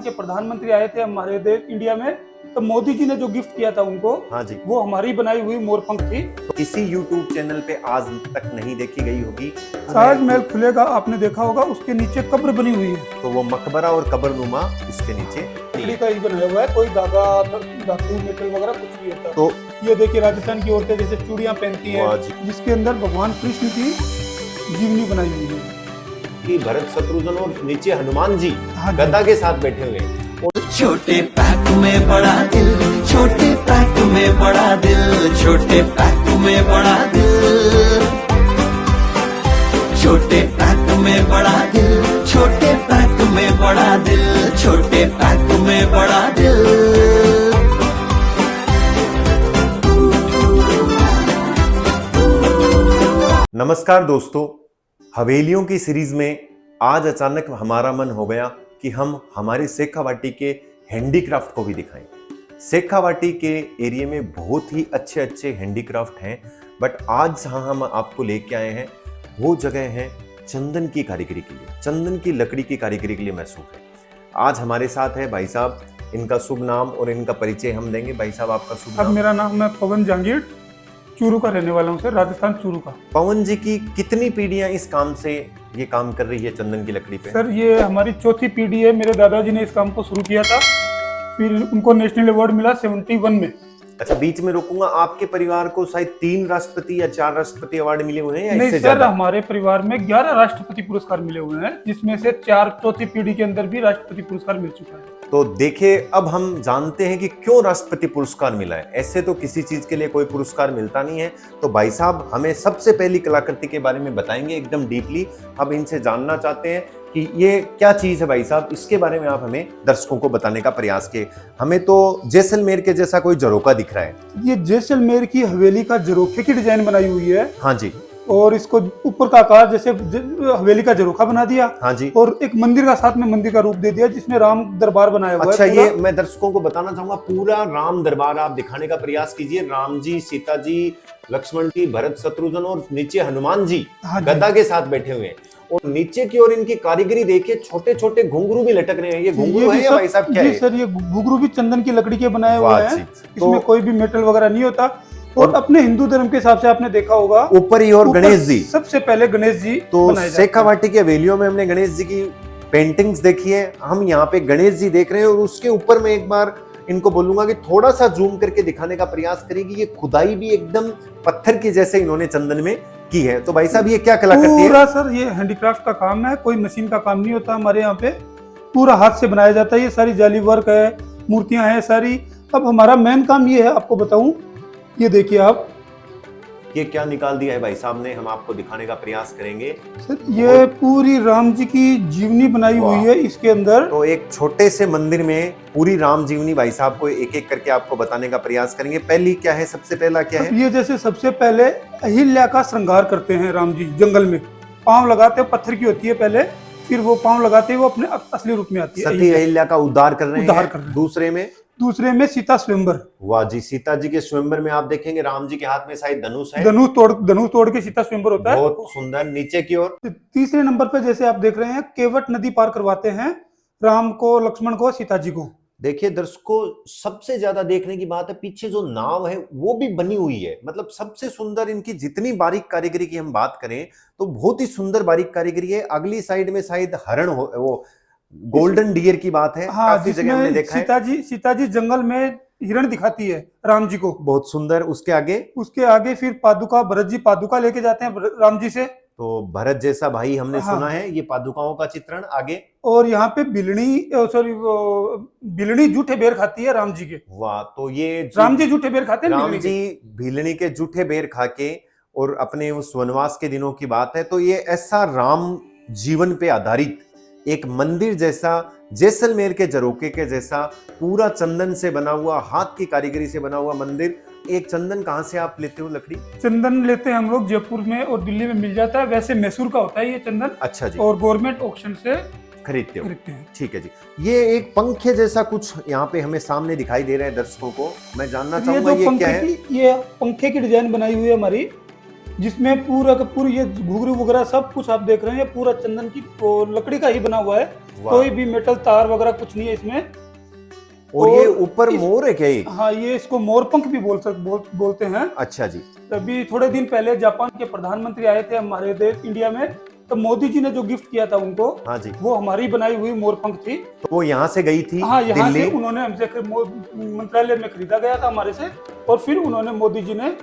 के प्रधानमंत्री आए थे हमारे देश इंडिया में, तो मोदी जी ने जो गिफ्ट किया था उनको, हाँ जी, वो हमारी बनाई हुई मोरपंख थी। तो किसी YouTube चैनल पे आज तक नहीं देखी गई होगी। ताजमहल खुलेगा, आपने देखा होगा, उसके नीचे कब्र बनी हुई है, तो वो मकबरा और कब्रनुमा उसके नीचे लकड़ी का ही बनाया हुआ है, कोई धागा धातु मेटल वगैरह कुछ नहीं होता। तो ये देखिए राजस्थान की औरतें जैसे चूड़ियां पहनती वाह हैं, जी। जिसके अंदर भगवान कृष्ण की जीवनी बनाई हुई है। कि भरत शत्रुघ्न और नीचे हनुमान जी हाँ जी। गदा के साथ बैठे हुए हैं। छोटे पैक में बड़ा दिल, छोटे पैक में बड़ा दिल, छोटे पैक में बड़ा दिल, छोटे पैक में बड़ा दिल, छोटे पैक में बड़ा दिल, छोटे पैक में बड़ा दिल। नमस्कार दोस्तों, हवेलियों की सीरीज में आज अचानक हमारा मन हो गया कि हम हमारे शेखावाटी के हैंडीक्राफ्ट को भी दिखाएं। शेखावाटी के एरिया में बहुत ही अच्छे अच्छे हैंडीक्राफ्ट हैं, बट आज जहां हम आपको लेके आए हैं वो जगह है चंदन की कारीगरी के लिए, चंदन की लकड़ी की कारीगरी के लिए महसूस है। आज हमारे साथ है भाई साहब, इनका शुभ नाम और इनका परिचय हम देंगे। भाई साहब आपका शुभ अब नाम? मेरा नाम है पवन जहांगीर, चूरू का रहने वाला हूँ सर, राजस्थान चूरू का। पवन जी की कितनी पीढ़ियां इस काम से ये काम कर रही है चंदन की लकड़ी पे? सर ये हमारी चौथी पीढ़ी है। मेरे दादाजी ने इस काम को शुरू किया था, फिर उनको नेशनल अवार्ड मिला 71 में। अच्छा, बीच में रोकूंगा, आपके परिवार को शायद 3 राष्ट्रपति या 4 राष्ट्रपति अवार्ड मिले हुए हैं या नहीं इससे सर, ज्यादा? हमारे परिवार में 11 राष्ट्रपति पुरस्कार मिले हुए हैं, जिसमें से 4 चौथी पीढ़ी के अंदर भी राष्ट्रपति पुरस्कार मिल चुका है। तो देखिए, अब हम जानते हैं कि क्यों राष्ट्रपति पुरस्कार मिला है। ऐसे तो किसी चीज के लिए कोई पुरस्कार मिलता नहीं है। तो भाई साहब हमें सबसे पहली कलाकृति के बारे में बताएंगे एकदम डीपली। अब इनसे जानना चाहते हैं कि ये क्या चीज है भाई साहब, इसके बारे में आप हमें दर्शकों को बताने का प्रयास किए। हमें तो जैसलमेर के जैसा कोई झरोका दिख रहा है। ये जैसलमेर की हवेली का झरोखे की डिजाइन बनाई हुई है, हाँ जी, और इसको ऊपर का आकार जैसे हवेली का झरोखा बना दिया, हाँ जी। और एक मंदिर का साथ में मंदिर का रूप दे दिया, जिसमें राम दरबार बनाया हुआ अच्छा, है। ये मैं दर्शकों को बताना चाहूंगा, पूरा राम दरबार आप दिखाने का प्रयास कीजिए। राम जी, सीता जी, लक्ष्मण जी, भरत शत्रुघ्न और नीचे हनुमान जी हाँ जी। गदा के साथ बैठे हुए हैं। और नीचे की ओर इनकी कारीगरी देखिए, छोटे छोटे घुंघरू भी लटक रहे हैं। ये घुंघरू है या भाई साहब क्या जी है? सर, ये घुंघरू भी चंदन की लकड़ी के बनाए हुए वाह हैं। जी। इसमें कोई भी मेटल वगैरह नहीं होता। और अपने हिंदू धर्म के हिसाब से आपने देखा होगा, ऊपर ही और ऊपर गणेश जी। सबसे पहले गणेश जी तो बनाए जाते हैं। शेखावाटी के हवेलियों में हमने गणेश जी की पेंटिंग्स देखी है, हम यहाँ पे गणेश जी देख रहे हैं। और उसके ऊपर मैं एक बार इनको बोलूंगा कि थोड़ा सा जूम करके दिखाने का प्रयास करेगी। ये खुदाई भी एकदम पत्थर की जैसे इन्होंने चंदन में की है। तो भाई साहब ये क्या कलाकृति है? पूरा सर ये हैंडीक्राफ्ट का काम है, कोई मशीन का काम नहीं होता हमारे यहाँ पे, पूरा हाथ से बनाया जाता है। ये सारी जाली वर्क है, मूर्तियां हैं सारी। अब हमारा मेन काम ये है, आपको बताऊं, ये देखिए आप, ये क्या निकाल दिया है भाई साहब ने, हम आपको दिखाने का प्रयास करेंगे। सर ये पूरी राम जी की जीवनी बनाई हुई है इसके अंदर। तो एक छोटे से मंदिर में पूरी राम जीवनी भाई साहब को एक एक करके आपको बताने का प्रयास करेंगे। पहली क्या है, सबसे पहला क्या है? ये जैसे सबसे पहले अहिल्या का श्रृंगार करते हैं राम जी जंगल में, पांव लगाते हैं, पत्थर की होती है पहले, फिर वो पांव लगाते हैं, वो अपने असली रूप में आती है। सती अहिल्या का उद्धार कर रहे उद्धार हैं। कर रहे हैं। दूसरे में सीता स्वयंवर। वाह जी, सीता जी के स्वयंवर में आप देखेंगे राम जी के हाथ में शायद धनुष है। धनुष तोड़ के सीता स्वयंवर होता है। बहुत सुंदर। नीचे की ओर तीसरे नंबर पे जैसे आप देख रहे हैं, केवट नदी पार करवाते हैं राम को, लक्ष्मण को, सीता जी को। देखिए दर्शकों, सबसे ज्यादा देखने की बात है, पीछे जो नाव है वो भी बनी हुई है। मतलब सबसे सुंदर इनकी जितनी बारीक कारीगरी की हम बात करें तो बहुत ही सुंदर बारीक कारीगरी है। अगली साइड में शायद हरण हो, वो गोल्डन डियर की बात है। हाँ, काफी जगह हमने देखा है। सीता जी जंगल में हिरण दिखाती है राम जी को, बहुत सुंदर। उसके आगे फिर पादुका, भरत जी पादुका लेके जाते हैं राम जी से। तो भरत जैसा भाई हमने हाँ। सुना है, ये पादुकाओं का चित्रण आगे। और यहाँ पे बिलनी जूठे बेर खाती है राम जी के। वाह, तो ये राम जी जूठे बेर खाते हैं, राम बिलनी के। जी भीलनी के जूठे बेर खा के और अपने उस वनवास के दिनों की बात है। तो ये ऐसा राम जीवन पे आधारित एक मंदिर जैसा, जैसलमेर के झरोके के जैसा, पूरा चंदन से बना हुआ, हाथ की कारीगरी से बना हुआ मंदिर। एक चंदन कहाँ से आप लेते हो लकड़ी? चंदन लेते हैं हम लोग जयपुर में और दिल्ली में मिल जाता है। वैसे मैसूर का होता है ये चंदन। अच्छा जी। और गवर्नमेंट ऑक्शन से खरीदते हो? हैं। ठीक है जी। ये एक पंखे जैसा कुछ यहाँ पे हमें सामने दिखाई दे रहा है दर्शकों को। मैं जानना चाहूंगा ये क्या है? ये पंखे की डिजाइन बनाई हुई है हमारी, जिसमें पूरा का पूरा ये घुघरू वगैरह सब कुछ आप देख रहे हैं, पूरा चंदन की लकड़ी का ही बना हुआ है। वाह। कोई भी मेटल तार वगैरह कुछ नहीं है इसमें। और ये और ऊपर इस- मोर है क्या ये? हाँ, ये इसको मोरपंख भी बोलते हैं। अच्छा जी। अभी थोड़े दिन पहले जापान के प्रधानमंत्री आए थे हमारे देश इंडिया में, तो मोदी जी ने जो गिफ्ट किया था उनको, हाँ जी। वो हमारी बनाई हुई मोरपंख थी। तो वो यहाँ से गई थी हाँ, यहाँ दिल्ली। से उन्होंने हमसे मंत्रालय में खरीदा गया था हमारे से, और फिर उन्होंने मोदी जी ने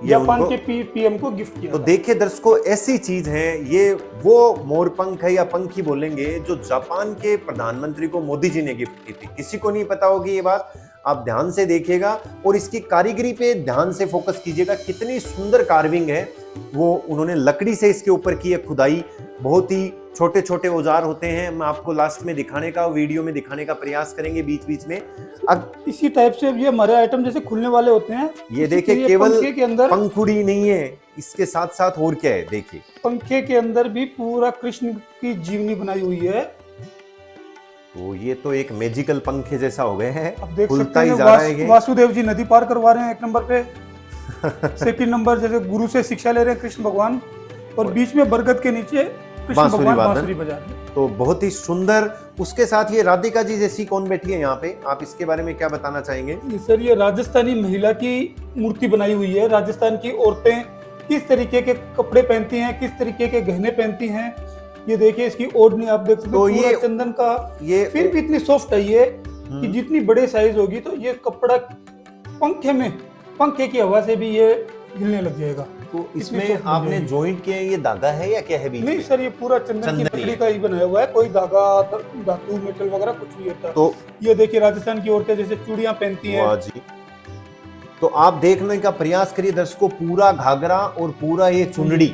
जापान उनको- के पीएम को गिफ्ट किया तो था। देखिए दर्शकों, ऐसी चीज है ये, वो मोरपंख है या पंख ही बोलेंगे जो जापान के प्रधानमंत्री को मोदी जी ने गिफ्ट की थी। किसी को नहीं पता होगी ये बात, आप ध्यान से देखिएगा और इसकी कारीगरी पे ध्यान से फोकस कीजिएगा। कितनी सुंदर कार्विंग है, वो उन्होंने लकड़ी से इसके ऊपर की है खुदाई। बहुत ही छोटे छोटे औजार होते हैं, मैं आपको लास्ट में दिखाने का, वीडियो में दिखाने का प्रयास करेंगे बीच बीच में। अब इसी टाइप से ये हमारे आइटम जैसे खुलने वाले होते हैं। ये इसी देखिए, के केवल पंखे के अंदर, पंखुड़ी नहीं है, इसके साथ साथ और क्या है देखिए। पंखे के अंदर भी पूरा कृष्ण की जीवनी बनाई हुई है। तो ये तो एक मैजिकल पंखे जैसा हो गए हैं, अब देख खुलता सकते ही हैं जा रहा है ये। वासुदेव जी नदी पार करवा रहे हैं 1 नंबर पे। सेकंड नंबर जैसे गुरु से शिक्षा ले रहे हैं कृष्ण भगवान, और बीच में बरगद के नीचे कृष्ण बांसुरी भगवान वादन। बांसुरी बजा रहे हैं। तो बहुत ही सुंदर। उसके साथ ये राधिका जी जैसी कौन बैठी है यहाँ पे, आप इसके बारे में क्या बताना चाहेंगे? ये सर, ये राजस्थानी महिला की मूर्ति बनाई हुई है। राजस्थान की औरतें किस तरीके के कपड़े पहनती हैं, किस तरीके के गहने पहनती हैं, ये देखिए इसकी ओढ़नी आप देख सकते तो हो, ये- पूरा चंदन का। ये फिर भी इतनी सॉफ्ट है ये कि जितनी बड़े साइज होगी तो ये कपड़ा पंखे की हवा से भी ये हिलने लग जाएगा। तो इतनी इसमें soft बन आपने जाएगी। ज्वाइंट किए हैं, ये धागा है या क्या है बीच नहीं में? सर, ये पूरा चंदन की चंदन ही लकड़ी है। का ही बनाया हुआ है, कोई धागा धातु मेटल वगैरह कुछ नहीं होता। तो ये देखिए राजस्थान की औरतें जैसे चूड़ियां पहनती हैं। वाह जी। तो आप देखने का प्रयास करिए दर्शकों, पूरा घाघरा और पूरा ये चुनड़ी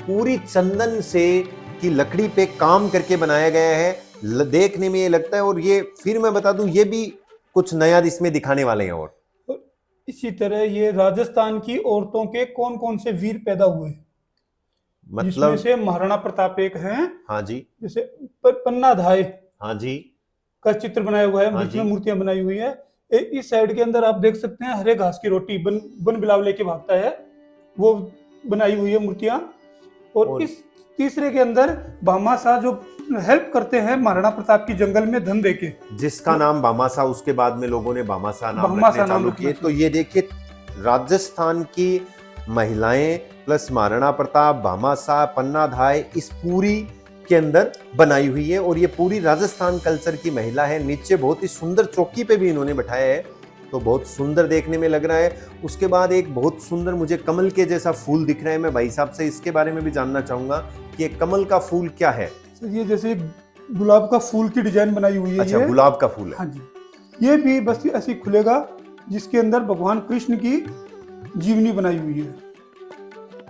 पूरी चंदन से की लकड़ी पे काम करके बनाया गया है। देखने में ये लगता है, और ये फिर मैं बता दूं, ये भी कुछ नया इसमें दिखाने वाले हैं। और इसी तरह ये राजस्थान की औरतों के कौन कौन से वीर पैदा हुए, जिसमें मतलब से महाराणा प्रताप एक हैं। हाँ जी, जैसे पन्ना धाय हाँ जी, का चित्र बनाया हुआ है, हाँ बीच में जी। मूर्तियां बनाई हुई है। इस साइड के अंदर आप देख सकते हैं हरे घास की रोटी बन बिलाव लेके भागता है, वो बनाई हुई है मूर्तियां। और इस तीसरे के अंदर भामाशाह जो हेल्प करते हैं महाराणा प्रताप की जंगल में धन देके, जिसका नाम भामाशाह, उसके बाद में लोगों ने भामाशाह नाम भामाशाह रखने नाम चालू रखना किए। शुरू तो ये देखिए, राजस्थान की महिलाएं प्लस महाराणा प्रताप, भामाशाह, पन्ना धाय इस पूरी के अंदर बनाई हुई है। और ये पूरी राजस्थान कल्चर की महिला है। नीचे बहुत ही सुंदर चौकी पे भी इन्होंने बैठाया है, तो बहुत सुंदर देखने में लग रहा है। उसके बाद एक बहुत सुंदर मुझे कमल के जैसा फूल दिख रहा है। मैं भाई साहब से इसके बारे में भी जानना चाहूंगा कि ये कमल का फूल क्या है। ये जैसे गुलाब का फूल की डिजाइन बनाई हुई है। अच्छा, ये गुलाब का फूल है। हाँ जी, ये भी बस ऐसी खुलेगा, जिसके अंदर भगवान कृष्ण की जीवनी बनाई हुई है।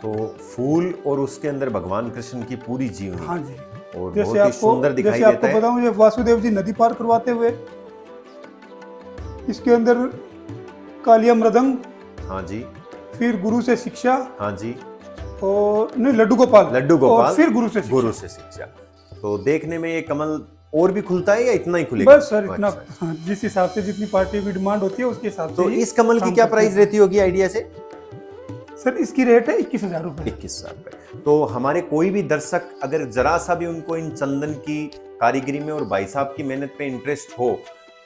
तो फूल और उसके अंदर भगवान कृष्ण की पूरी जीवनी, हाँ जी, और जैसे बहुत ही आपको सुंदर दिखाई जैसे देता आपको है। बताऊं, ये वासुदेव जी नदी पार करवाते हुए, इसके अंदर कालिया मृदंग, हाँ जी, फिर गुरु से शिक्षा, हाँ जी, और नहीं लड्डू गोपाल, लड्डू गोपाल, और फिर गुरु से शिक्षा। गुरु से शिक्षा। तो देखने में ये कमल और भी खुलता है या इतना ही खुलेगा? बस सर इतना, अच्छा। हाँ, जिस हिसाब से जितनी पार्टी की डिमांड होती है उसके हिसाब से तो ही इस कमल की काम क्या करते प्राइस हैं। रहती होगी आइडिया से? सर इसकी रेट है 21,000 रुपए। 21,000 रुपए। तो हमारे कोई भी दर्शक अगर जरा सा भी उनको इन चंदन की कारीगरी में और भाई साहब की मेहनत पे इंटरेस्ट हो,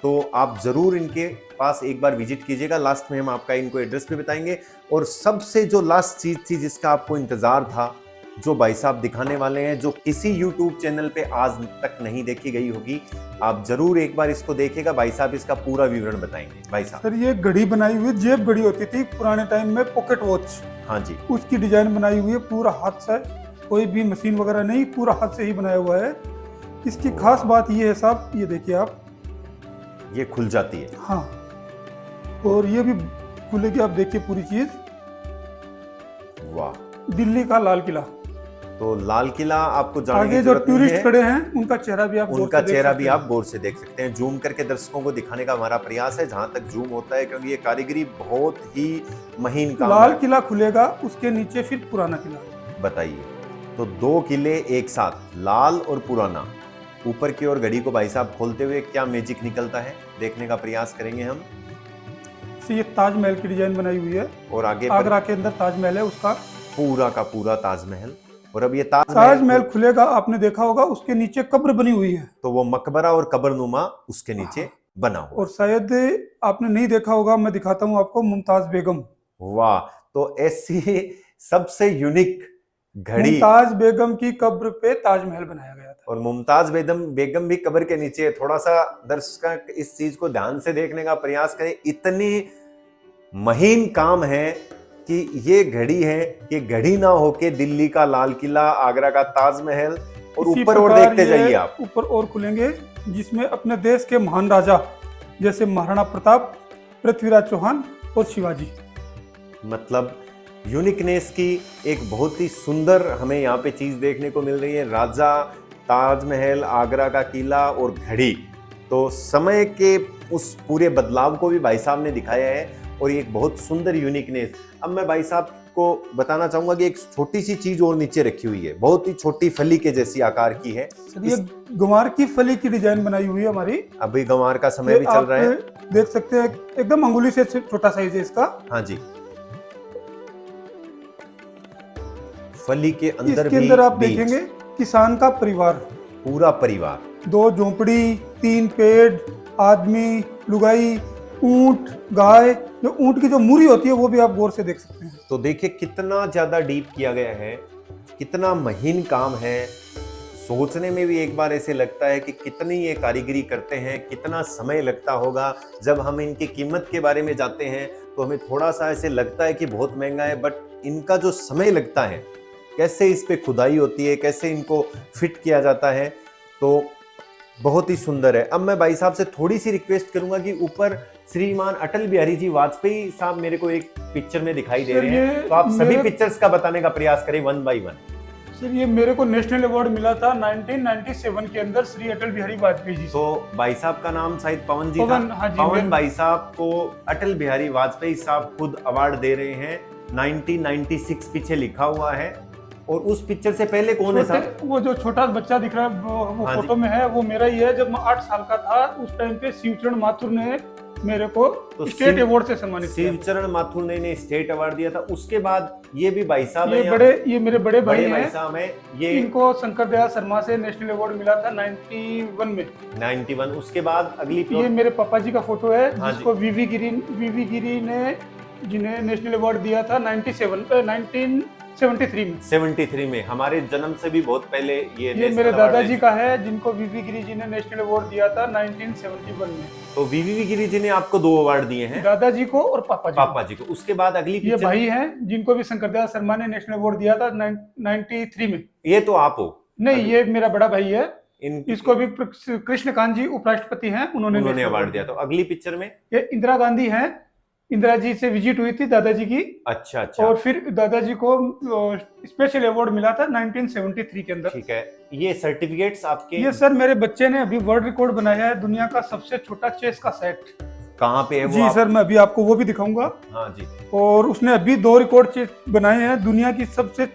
तो आप जरूर इनके पास एक बार विजिट कीजिएगा। लास्ट में हम आपका इनको एड्रेस भी बताएंगे। और सबसे जो लास्ट चीज थी जिसका आपको इंतजार था, जो भाई साहब दिखाने वाले हैं, जो किसी YouTube चैनल पे आज तक नहीं देखी गई होगी, आप जरूर एक बार इसको देखिएगा। भाई साहब इसका पूरा विवरण बताएंगे। भाई साहब। सर ये घड़ी बनाई हुई है, जेब घड़ी होती थी पुराने टाइम में, पॉकेट वॉच, हाँ जी, उसकी डिजाइन बनाई हुई है, पूरा हाथ से, कोई भी मशीन वगैरह नहीं, पूरा हाथ से ही बनाया हुआ है। इसकी खास बात ये है साहब, ये देखिए आप, ये खुल जाती है। हाँ, और ये भी खुलेगी, आप देखिए पूरी चीज। वाह। दिल्ली का लाल किला, तो लाल किला आपको जाने आगे की जो जरूरत नहीं टूरिस्ट है। खड़े हैं उनका चेहरा भी आप गौर उनका से देख चेहरा सकते भी हैं। आप गौर से देख सकते हैं। जूम करके दर्शकों को दिखाने का हमारा प्रयास है जहां तक जूम होता है, क्योंकि ये कारीगरी बहुत ही महीन काम लाल है। किला खुलेगा, उसके नीचे फिर पुराना किला। बताइए, तो 2 किले एक साथ, लाल और पुराना। ऊपर की ओर घड़ी को भाई साहब खोलते हुए क्या मैजिक निकलता है, देखने का प्रयास करेंगे हम। से ये ताजमहल की डिजाइन बनाई हुई है, और आगे पर आगरा के अंदर ताजमहल है, उसका पूरा का पूरा ताजमहल। और अब ये ताजमहल, ताजमहल खुलेगा, आपने देखा होगा उसके नीचे कब्र बनी हुई है, तो वो मकबरा और कब्रनुमा उसके नीचे बना हुआ। और शायद आपने नहीं देखा होगा, मैं दिखाता हूँ आपको, मुमताज बेगम। वाह, तो ऐसी सबसे यूनिक घड़ी, मुमताज बेगम की कब्र पे ताजमहल बनाया गया था। और मुमताज बेगम भी कब्र के नीचे है। थोड़ा सा दर्शक इस चीज को ध्यान से देखने का प्रयास करें, इतनी महीन काम है कि ये घड़ी है, ये घड़ी ना होके दिल्ली का लाल किला, आगरा का ताजमहल, और इसी ऊपर और प्रकार देखते ये जाइए आप, ऊपर और खुलेंगे, जिसमें अपने देश के महान राजा जैसे महाराणा प्रताप, पृथ्वीराज चौहान और शिवाजी। मतलब यूनिकनेस की एक बहुत ही सुंदर हमें यहाँ पे चीज देखने को मिल रही है। राजा, ताजमहल, आगरा का किला और घड़ी, तो समय के उस पूरे बदलाव को भी भाई साहब ने दिखाया है, और ये एक बहुत सुंदर यूनिकनेस। अब मैं भाई साहब को बताना चाहूंगा कि एक छोटी सी चीज और नीचे रखी हुई है, बहुत ही छोटी फली के जैसी आकार की है। ये गंवार की फली की डिजाइन बनाई हुई है हमारी। अभी गंवार का समय भी चल रहा है, देख सकते हैं, एकदम अंगुली से छोटा साइज है इसका। हाँ जी। फली के अंदर इसके भी अंदर आप बीज, देखेंगे किसान का परिवार, पूरा परिवार, 2 झोंपड़ी, 3 पेड़, आदमी, लुगाई, ऊंट, गाय, जो ऊंट की जो मुरी होती है वो भी आप गौर से देख सकते हैं। तो देखिए कितना ज्यादा डीप किया गया है, कितना महीन काम है। सोचने में भी एक बार ऐसे लगता है कि कितनी ये कारीगरी करते हैं, कितना समय लगता होगा। जब हम इनकी कीमत के बारे में जानते हैं तो हमें थोड़ा सा ऐसे लगता है कि बहुत महंगा है, बट इनका जो समय लगता है, कैसे इस पे खुदाई होती है, कैसे इनको फिट किया जाता है, तो बहुत ही सुंदर है। अब मैं भाई साहब से थोड़ी सी रिक्वेस्ट करूंगा कि ऊपर श्रीमान अटल बिहारी जी वाजपेयी साहब मेरे को एक पिक्चर में दिखाई दे रहे हैं, तो आप सभी पिक्चर्स का बताने का प्रयास करें वन बाय वन। सर ये मेरे को नेशनल अवार्ड मिला था 1997 के अंदर श्री अटल बिहारी वाजपेयी जी। तो भाई साहब का नाम शायद पवन जी पवन, था। हाँ जी, पवन भाई साहब को अटल बिहारी वाजपेयी साहब खुद अवार्ड दे रहे हैं। 1996 पीछे लिखा हुआ है। और उस पिक्चर से पहले कौन है साहब? वो जो छोटा बच्चा दिख रहा है वो हाँ फोटो में है, वो मेरा ही है। जब मैं 8 साल का था उस टाइम पे शिवचरण माथुर ने मेरे को तो स्टेट अवार्ड से सम्मानित किया। शिवचरण माथुर ने स्टेट अवार्ड दिया था। उसके बाद ये भी भाई साहब ये मेरे बड़े भाई हैं। साहब हैं। ये इनको शंकर दयाल शर्मा से नेशनल अवार्ड मिला था 91 में। 91। उसके बाद अगली ये मेरे पापा जी का फोटो है, हाँ जिसको वीवी गिरी ने जिन्हें नेशनल अवार्ड दिया था 1973 में। हमारे जन्म से भी बहुत पहले ये मेरे दादाजी का है, जिनको वीवी गिरी जी ने नेशनल अवार्ड दिया था 1971 में। तो वीवी गिरी जी ने आपको 2 अवार्ड दिए हैं, दादाजी को और पापा जी को। उसके बाद अगली ये भाई हैं जिनको भी शंकर दयाल शर्मा ने नेशनल अवार्ड दिया था 93 में। ये तो आप हो? नहीं, ये मेरा बड़ा भाई है। इसको भी कृष्णकांत जी उपराष्ट्रपति हैं, उन्होंने अवार्ड दिया। तो अगली पिक्चर में ये इंदिरा गांधी हैं। इंदिरा जी से विजिट हुई थी दादाजी की। अच्छा। और फिर दादाजी को स्पेशल अवार्ड मिला था 1973 के अंदर। ठीक है। ये सर्टिफिकेट्स आपके? ये सर मेरे बच्चे ने अभी वर्ल्ड रिकॉर्ड बनाया है, दुनिया का सबसे छोटा चेस का सेट। कहाँ पे है वो? जी सर, मैं अभी आपको वो भी दिखाऊंगा। हाँ जी। और उसने अभी 2 रिकॉर्ड चेस बनाए हैं, दुनिया की सबसे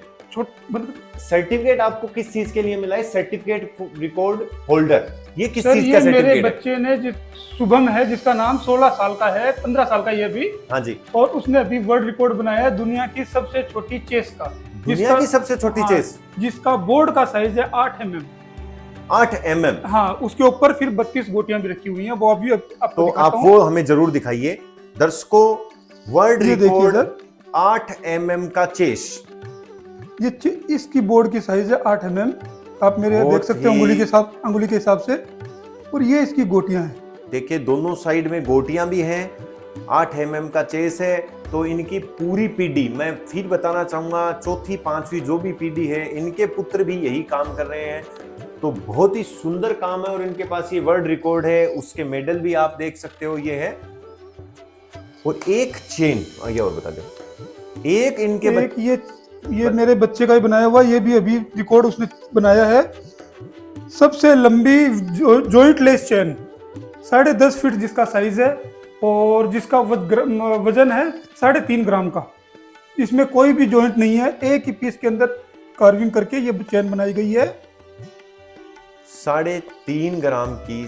सर्टिफिकेट आपको किस चीज के लिए मिला है? Certificate record holder. ये किस सर, चीज का सर्टिफिकेट? मेरे बच्चे ने शुभम है, जिसका नाम 16 साल का है, 15 साल का ये भी। हाँ जी। और उसने अभी वर्ल्ड रिकॉर्ड बनाया है दुनिया की सबसे छोटी चेस का। दुनिया की सबसे छोटी चेस, जिसका बोर्ड का साइज है 8 mm। 8 mm। हाँ, उसके ऊपर फिर 32 गोटियां भी रखी हुई हैं, वो अभी आपको तो आप वो हमें जरूर दिखाइए दर्शकों। वर्ल्ड रिकॉर्ड 8 mm का चेस। ये इसकी बोर्ड की साइज है 8 mm। आप मेरे देख सकते हैं अंगुली के हिसाब से। और ये इसकी गोटियां हैं। देखिए दोनों साइड में गोटियां भी हैं। 8 mm का चेस है। तो इनकी पूरी पीढ़ी, मैं फिर बताना चाहूंगा, चौथी 5वीं जो भी पीढ़ी है, इनके पुत्र भी यही काम कर रहे हैं। तो बहुत ही सुंदर काम है। और इनके पास ये वर्ल्ड रिकॉर्ड है, उसके मेडल भी आप देख सकते हो, ये है। और एक चेन, ये और बता दो, एक इनके ये मेरे बच्चे का ही बनाया हुआ, ये भी अभी रिकॉर्ड उसने बनाया है। सबसे लंबी जॉइंट लेस चेन 10.5 फीट जिसका साइज है, और जिसका वजन है 3.5 ग्राम का। इसमें कोई भी जॉइंट नहीं है, एक ही पीस के अंदर कार्विंग करके ये चेन बनाई गई है। 3.5 ग्राम की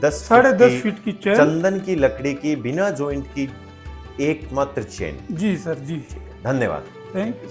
10.5 फीट की चेन, चंदन की लकड़ी की, बिना जॉइंट की एकमात्र चेन। जी सर, जी धन्यवाद। Thank you.